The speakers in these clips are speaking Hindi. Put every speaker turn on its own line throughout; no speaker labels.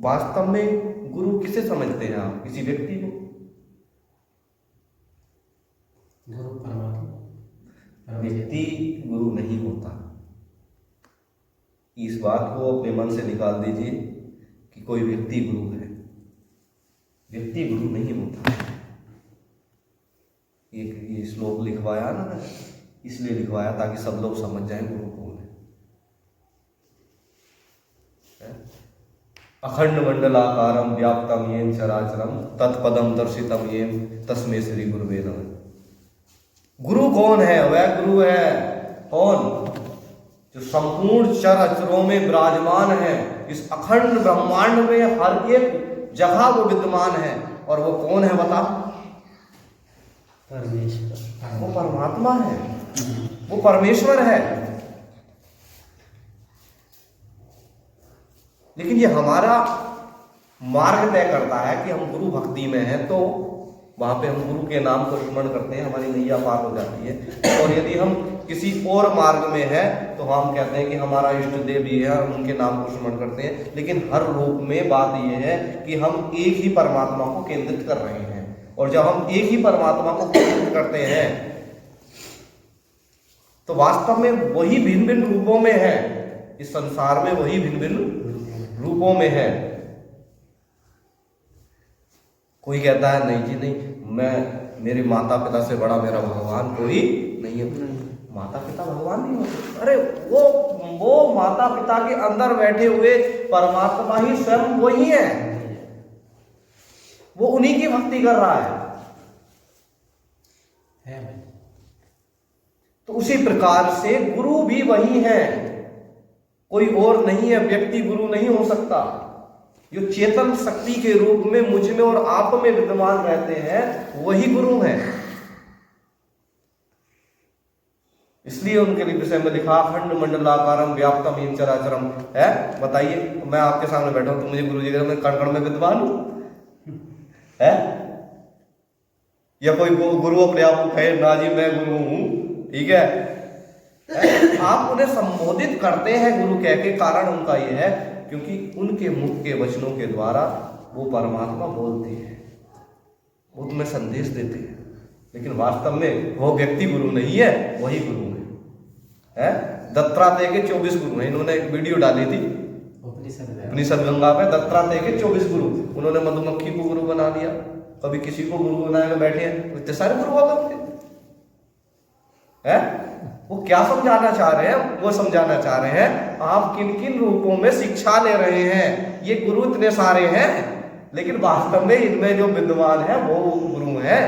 वास्तव में गुरु किसे समझते हैं आप? किसी व्यक्ति को?
गुरु परमात्मा।
व्यक्ति गुरु नहीं होता। इस बात को अपने मन से निकाल दीजिए कि कोई व्यक्ति गुरु है। व्यक्ति गुरु नहीं होता। ये श्लोक लिखवाया ना, इसलिए लिखवाया ताकि सब लोग समझ जाएं गुरु कौन है। अखंड मंडलाकारम व्याप्तम येन चराचरम तत्पदम दर्शितम येन तस्मै श्री गुरुवे नमः। गुरु कौन है? वह गुरु है कौन? जो संपूर्ण चर अचरों में विराजमान है, इस अखंड ब्रह्मांड में हर एक जगह वो विद्यमान है। और वो कौन है बता?
परमेश्वर।
वो परमात्मा है, वो परमेश्वर है। लेकिन ये हमारा मार्ग तय करता है कि हम गुरु भक्ति में हैं, तो वहां पे हम गुरु के नाम को स्मरण करते हैं, हमारी नैया पार हो जाती है। और यदि हम किसी और मार्ग में है तो हम कहते हैं कि हमारा इष्ट देव ये है, हम उनके नाम को स्मरण करते हैं। लेकिन हर रूप में बात यह है कि हम एक ही परमात्मा को केंद्रित कर रहे हैं। और जब हम एक ही परमात्मा को केंद्रित करते हैं तो वास्तव में वही भिन्न भिन्न रूपों में है। इस संसार में वही भिन्न भिन्न रूपों में है। कोई कहता है नहीं जी नहीं, मेरे माता पिता से बड़ा मेरा भगवान कोई नहीं है। माता पिता भगवान नहीं होते। अरे वो माता पिता के अंदर बैठे हुए परमात्मा ही स्वयं वही है। वो उन्हीं की भक्ति कर रहा है। तो उसी प्रकार से गुरु भी वही है, कोई और नहीं है। व्यक्ति गुरु नहीं हो सकता। जो चेतन शक्ति के रूप में मुझ में और आप में विद्यमान रहते हैं वही गुरु हैं। इसलिए उनके विषय में लिखा अखंड मंडलाकारम व्याप्तम येन चराचरम है। बताइए, मैं आपके सामने बैठा हूं तो मुझे गुरु जी कह रहे मैं कण कण में विद्वान हूं है? या कोई गुरु अपने आप को कहे ना जी मैं गुरु हूं, ठीक है? आप उन्हें संबोधित करते हैं गुरु कह के। कारण उनका यह है क्योंकि उनके मुख के वचनों के द्वारा वो परमात्मा बोलते हैं, वो तुम्हें संदेश देते हैं। लेकिन वास्तव में वो व्यक्ति गुरु नहीं है, वही गुरु है। दत्तात्रेय के 24 गुरु हैं। इन्होंने एक वीडियो डाली थी उपनिषद गंगा पे, दत्तात्रेय के 24 गुरु। उन्होंने मधुमक्खी को गुरु बना दिया, कभी किसी को गुरु बना के बैठे हैं। इतने सारे गुरु होते हैं। वो क्या समझाना चाह रहे हैं? वो समझाना चाह रहे हैं आप किन किन रूपों में शिक्षा ले रहे हैं। ये गुरु इतने सारे हैं, लेकिन वास्तव में इनमें जो विद्वान है वो गुरु है,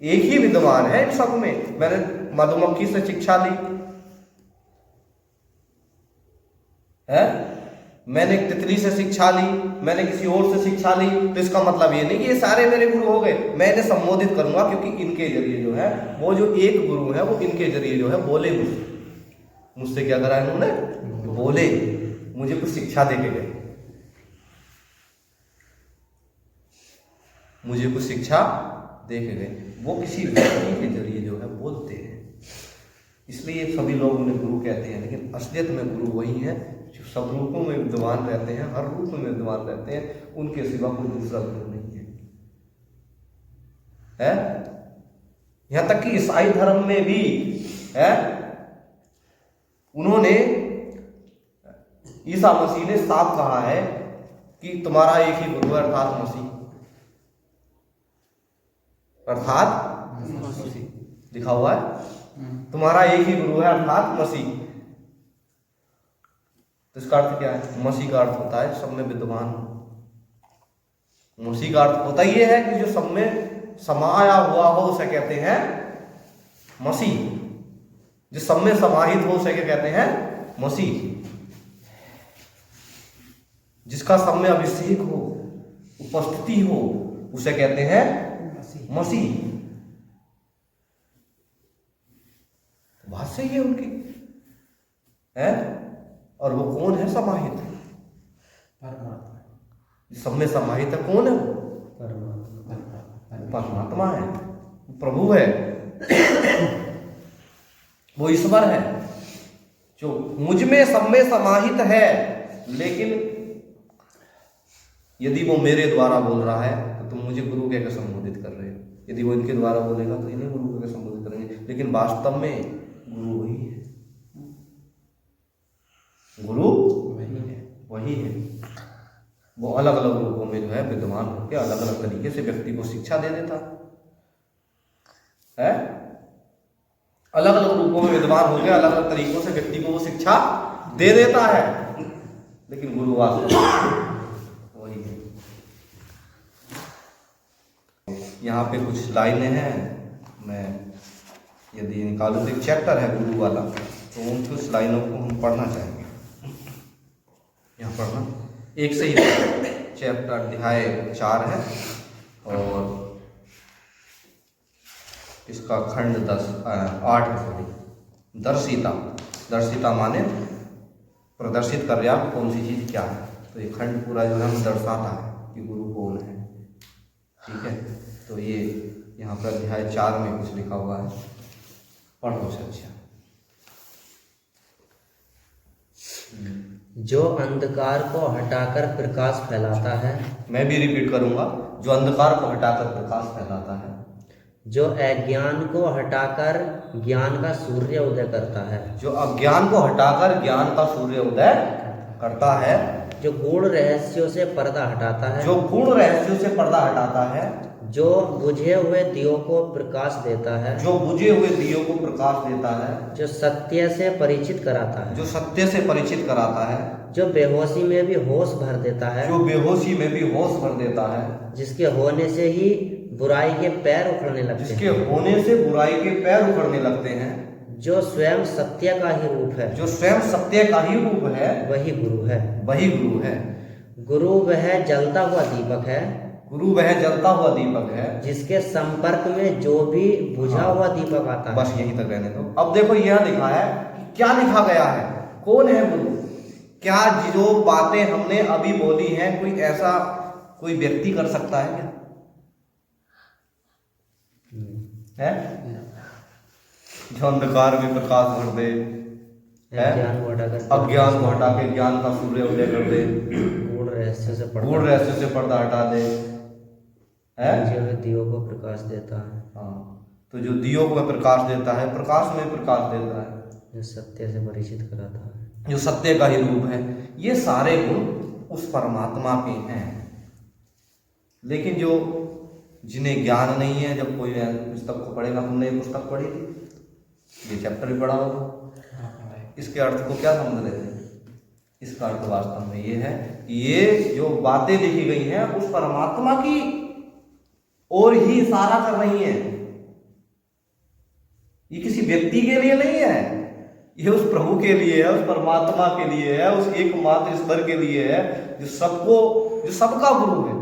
एक ही विद्वान है इन सब में। मैंने मधुमक्खी से शिक्षा ली है, मैंने तितली से शिक्षा ली, मैंने किसी और से शिक्षा ली, तो इसका मतलब ये नहीं कि ये सारे मेरे गुरु हो गए। मैं इन्हें संबोधित करूंगा क्योंकि इनके जरिए जो है वो जो एक गुरु है वो इनके जरिए जो है बोले। मुझसे क्या करा इन्होंने? बोले, मुझे कुछ शिक्षा दे के गए, मुझे कुछ शिक्षा दे के गए। वो किसी व्यक्ति के जरिए जो है बोलते हैं, इसलिए सभी लोग उन्हें गुरु कहते हैं। लेकिन असलियत में गुरु वही है जो सब रूपों में विद्यमान रहते हैं, हर रूप में विद्यमान रहते हैं। उनके सिवा कोई दूसरा गुरु नहीं है। यहां तक कि ईसाई धर्म में भी है, उन्होंने ईसा मसीह ने साफ कहा है कि तुम्हारा एक ही गुरु है अर्थात मसीह, अर्थात मसीह लिखा हुआ है। तुम्हारा एक ही गुरु है अर्थात मसीह। तो इसका अर्थ क्या है? मसीह का अर्थ होता है सब में विद्यमान। मसीह का अर्थ होता ही है कि जो सब में समाया हुआ हो उसे कहते हैं मसीह। जो सब में समाहित हो उसे क्या कहते हैं? मसीह। जिसका सब में अभिषेक हो, उपस्थिति हो, उसे कहते हैं मसीह। बात सही है उनकी है। और वो कौन है समाहित? परमात्मा। सब में समाहित है, कौन है वो? परमात्मा है, प्रभु है, वो ईश्वर है जो मुझ में सब में समाहित है। लेकिन यदि वो मेरे द्वारा बोल रहा है तो तुम मुझे गुरु कहकर संबोधित कर रहे हो, यदि वो इनके द्वारा बोलेगा तो इन्हें गुरु कहकर संबोधित करेंगे, लेकिन वास्तव में गुरु वही है, गुरु वही है। वो अलग अलग रूपों में जो है विद्वान होकर अलग अलग तरीके से व्यक्ति को शिक्षा दे देता है, अलग अलग रूपों में विद्वान होकर अलग अलग तरीकों से व्यक्ति को वो शिक्षा दे देता है, लेकिन गुरु वास्तव वही है। यहाँ पे कुछ लाइनें हैं, मैं यदि निकालूं तो एक चैप्टर है गुरु वाला, तो उन कुछ लाइनों को हम पढ़ना चाहेंगे। यहाँ पढ़ना एक से ही चैप्टर अध्याय 4 है और इसका खंड 8 है। दर्शिता, दर्शिता माने प्रदर्शित कर रहा है कौन सी चीज़ क्या है, तो ये खंड पूरा जो है दर्शाता है कि गुरु कौन है। ठीक है, तो ये यहाँ पर अध्याय 4 में कुछ लिखा हुआ है, पढ़ो अच्छा।
जो अंधकार को हटाकर प्रकाश फैलाता है,
मैं भी रिपीट करूंगा, जो अंधकार को हटाकर प्रकाश फैलाता है,
जो अज्ञान को हटाकर ज्ञान का सूर्य उदय करता है,
जो अज्ञान को हटाकर ज्ञान का सूर्य उदय करता है,
जो गूढ़ रहस्यों से पर्दा हटाता है,
जो गूढ़ रहस्यों से पर्दा हटाता है,
जो बुझे हुए दियों को प्रकाश देता है,
जो बुझे हुए दियों को प्रकाश देता है,
जो सत्य से परिचित कराता है,
जो सत्य से परिचित कराता है,
जो बेहोशी में भी होश भर देता है,
जो बेहोशी में भी होश भर देता है,
जिसके होने से ही बुराई के पैर उखड़ने लगते
जिसके
हैं,
होने से बुराई के पैर उखड़ने लगते हैं,
जो स्वयं सत्य का ही रूप है,
जो स्वयं सत्य का ही रूप है,
वही गुरु है।
वही गुरु है।
गुरु वह जलता हुआ दीपक है,
गुरु वह जलता हुआ दीपक है,
जिसके संपर्क में जो भी बुझा हुआ दीपक आता है।
बस यहीं तक रहने दो। अब देखो यह लिखा है कि क्या लिखा गया है, कौन है गुरु। क्या जो बातें हमने अभी बोली हैं कोई ऐसा कोई व्यक्ति कर सकता है क्या? है जो अंधकार में प्रकाश भर दे,
अज्ञान को हटाकर
अज्ञान को हटा के ज्ञान का सूर्य उदय कर दे,
गूढ़ रहस्य से
गूढ़ रहस्य से पर्दा हटा दे, है
बुझे हुए दियों को प्रकाश देता है,
हाँ, तो जो दियों को प्रकाश देता है, प्रकाश में प्रकाश देता है,
जो सत्य से परिचित कराता है,
जो सत्य का ही रूप है। ये सारे गुण उस परमात्मा के हैं। लेकिन जो जिन्हें ज्ञान नहीं है, जब कोई पुस्तक को पढ़ेगा, तुमने ये पुस्तक पढ़ी थी, ये चैप्टर भी पढ़ा होगा, इसके अर्थ को क्या समझ रहे थे? इसका अर्थ वास्तव में ये है कि ये जो बातें लिखी गई हैं उस परमात्मा की ओर ही इशारा कर रही हैं। ये किसी व्यक्ति के लिए नहीं है, ये उस प्रभु के लिए है, उस परमात्मा के लिए है, उस एकमात्र ईश्वर के लिए है, जो सबका गुरु है।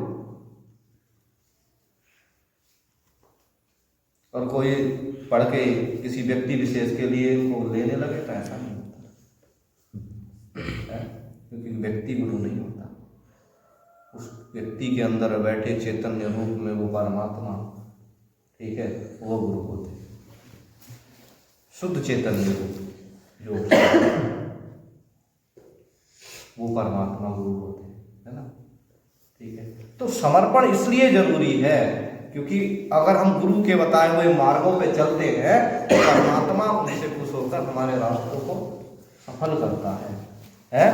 और कोई पढ़ के किसी व्यक्ति विशेष के लिए इनको लेने लगे तो ऐसा नहीं होता है, क्योंकि व्यक्ति गुरु नहीं होता। उस व्यक्ति के अंदर बैठे चैतन्य रूप में वो परमात्मा, ठीक है, वो गुरु होते हैं। शुद्ध चैतन्य रूप जो वो परमात्मा गुरु होते हैं, है ना। ठीक है, तो समर्पण इसलिए जरूरी है क्योंकि अगर हम गुरु के बताए हुए मार्गों पे चलते हैं तो परमात्मा उनसे खुश होकर हमारे रास्तों को सफल करता है।